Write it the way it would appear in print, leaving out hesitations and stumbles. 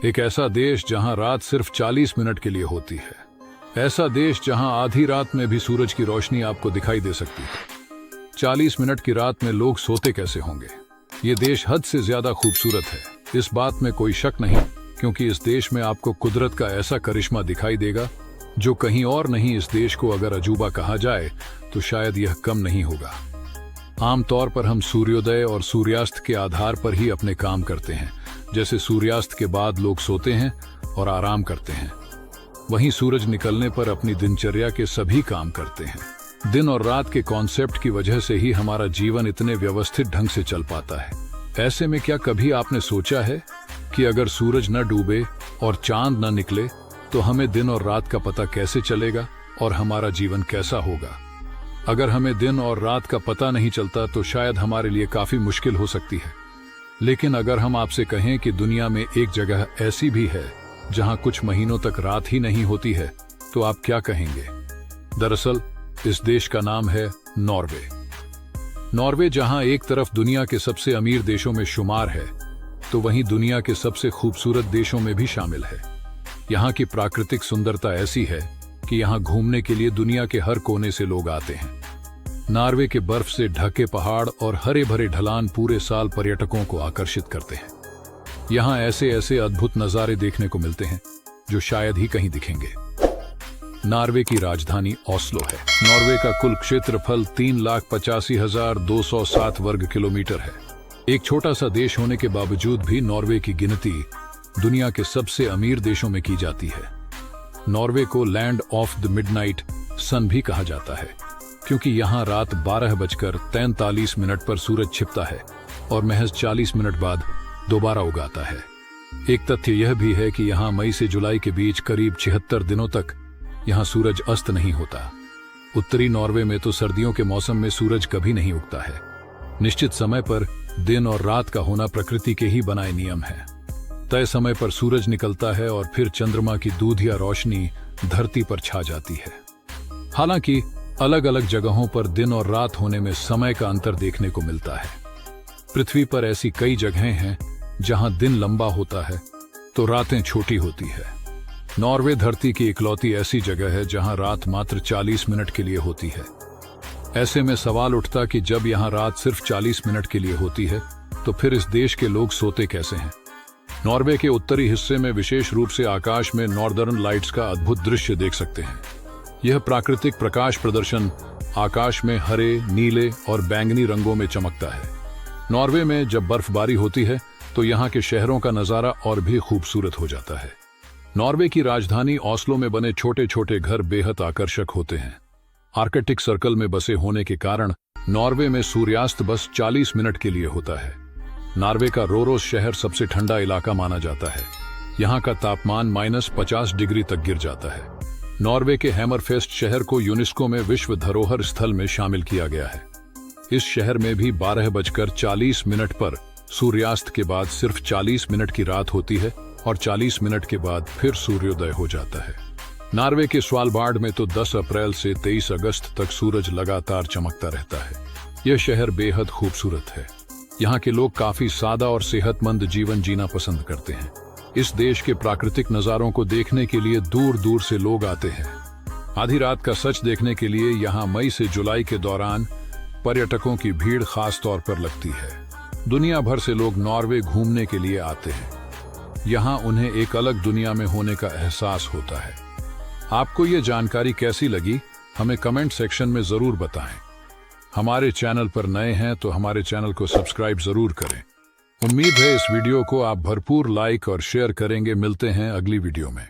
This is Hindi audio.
एक ऐसा देश जहां रात सिर्फ 40 मिनट के लिए होती है। ऐसा देश जहां आधी रात में भी सूरज की रोशनी आपको दिखाई दे सकती है। 40 मिनट की रात में लोग सोते कैसे होंगे? ये देश हद से ज्यादा खूबसूरत है, इस बात में कोई शक नहीं, क्योंकि इस देश में आपको कुदरत का ऐसा करिश्मा दिखाई देगा जो कहीं और नहीं। इस देश को अगर अजूबा कहा जाए तो शायद यह कम नहीं होगा। आमतौर पर हम सूर्योदय और सूर्यास्त के आधार पर ही अपने काम करते हैं। जैसे सूर्यास्त के बाद लोग सोते हैं और आराम करते हैं, वहीं सूरज निकलने पर अपनी दिनचर्या के सभी काम करते हैं। दिन और रात के कॉन्सेप्ट की वजह से ही हमारा जीवन इतने व्यवस्थित ढंग से चल पाता है। ऐसे में क्या कभी आपने सोचा है कि अगर सूरज न डूबे और चांद न निकले तो हमें दिन और रात का पता कैसे चलेगा और हमारा जीवन कैसा होगा? अगर हमें दिन और रात का पता नहीं चलता तो शायद हमारे लिए काफी मुश्किल हो सकती है। लेकिन अगर हम आपसे कहें कि दुनिया में एक जगह ऐसी भी है जहां कुछ महीनों तक रात ही नहीं होती है, तो आप क्या कहेंगे? दरअसल इस देश का नाम है नॉर्वे। नॉर्वे जहां एक तरफ दुनिया के सबसे अमीर देशों में शुमार है, तो वहीं दुनिया के सबसे खूबसूरत देशों में भी शामिल है। यहाँ की प्राकृतिक सुंदरता ऐसी है कि यहाँ घूमने के लिए दुनिया के हर कोने से लोग आते हैं। नॉर्वे के बर्फ से ढके पहाड़ और हरे भरे ढलान पूरे साल पर्यटकों को आकर्षित करते हैं। यहाँ ऐसे ऐसे अद्भुत नज़ारे देखने को मिलते हैं जो शायद ही कहीं दिखेंगे। नॉर्वे की राजधानी ओस्लो है। नॉर्वे का कुल क्षेत्रफल 3,85,207 वर्ग किलोमीटर है। एक छोटा सा देश होने के बावजूद भी नॉर्वे की गिनती दुनिया के सबसे अमीर देशों में की जाती है। नॉर्वे को लैंड ऑफ द मिडनाइट सन भी कहा जाता है, क्योंकि यहाँ रात 12:43 पर सूरज छिपता है और महज 40 मिनट बाद दोबारा उगाता है। एक तथ्य यह भी है कि यहाँ मई से जुलाई के बीच करीब 76 दिनों तक यहाँ सूरज अस्त नहीं होता। उत्तरी नॉर्वे में तो सर्दियों के मौसम में सूरज कभी नहीं उगता है। निश्चित समय पर दिन और रात का होना प्रकृति के ही बनाए नियम है। तय समय पर सूरज निकलता है और फिर चंद्रमा की दूधिया रोशनी धरती पर छा जाती है। हालांकि अलग अलग जगहों पर दिन और रात होने में समय का अंतर देखने को मिलता है। पृथ्वी पर ऐसी कई जगहें हैं जहां दिन लंबा होता है तो रातें छोटी होती है। नॉर्वे धरती की इकलौती ऐसी जगह है जहां रात मात्र 40 मिनट के लिए होती है। ऐसे में सवाल उठता कि जब यहां रात सिर्फ 40 मिनट के लिए होती है तो फिर इस देश के लोग सोते कैसे हैं? नॉर्वे के उत्तरी हिस्से में विशेष रूप से आकाश में नॉर्दर्न लाइट्स का अद्भुत दृश्य देख सकते हैं। यह प्राकृतिक प्रकाश प्रदर्शन आकाश में हरे, नीले और बैंगनी रंगों में चमकता है। नॉर्वे में जब बर्फबारी होती है तो यहाँ के शहरों का नजारा और भी खूबसूरत हो जाता है। नॉर्वे की राजधानी ओस्लो में बने छोटे छोटे घर बेहद आकर्षक होते हैं। आर्कटिक सर्कल में बसे होने के कारण नॉर्वे में सूर्यास्त बस 40 मिनट के लिए होता है। नॉर्वे का रोरोस शहर सबसे ठंडा इलाका माना जाता है। यहाँ का तापमान -50 डिग्री तक गिर जाता है। नॉर्वे के हैमरफेस्ट शहर को यूनेस्को में विश्व धरोहर स्थल में शामिल किया गया है। इस शहर में भी 12:40 पर सूर्यास्त के बाद सिर्फ 40 मिनट की रात होती है और 40 मिनट के बाद फिर सूर्योदय हो जाता है। नॉर्वे के स्वालबार्ड में तो 10 अप्रैल से 23 अगस्त तक सूरज लगातार चमकता रहता है। यह शहर बेहद खूबसूरत है। यहाँ के लोग काफी सादा और सेहतमंद जीवन जीना पसंद करते हैं। इस देश के प्राकृतिक नजारों को देखने के लिए दूर दूर से लोग आते हैं। आधी रात का सच देखने के लिए यहाँ मई से जुलाई के दौरान पर्यटकों की भीड़ खास तौर पर लगती है। दुनिया भर से लोग नॉर्वे घूमने के लिए आते हैं। यहाँ उन्हें एक अलग दुनिया में होने का एहसास होता है। आपको ये जानकारी कैसी लगी, हमें कमेंट सेक्शन में जरूर बताएं। हमारे चैनल पर नए हैं तो हमारे चैनल को सब्सक्राइब जरूर करें। उम्मीद है इस वीडियो को आप भरपूर लाइक और शेयर करेंगे। मिलते हैं अगली वीडियो में।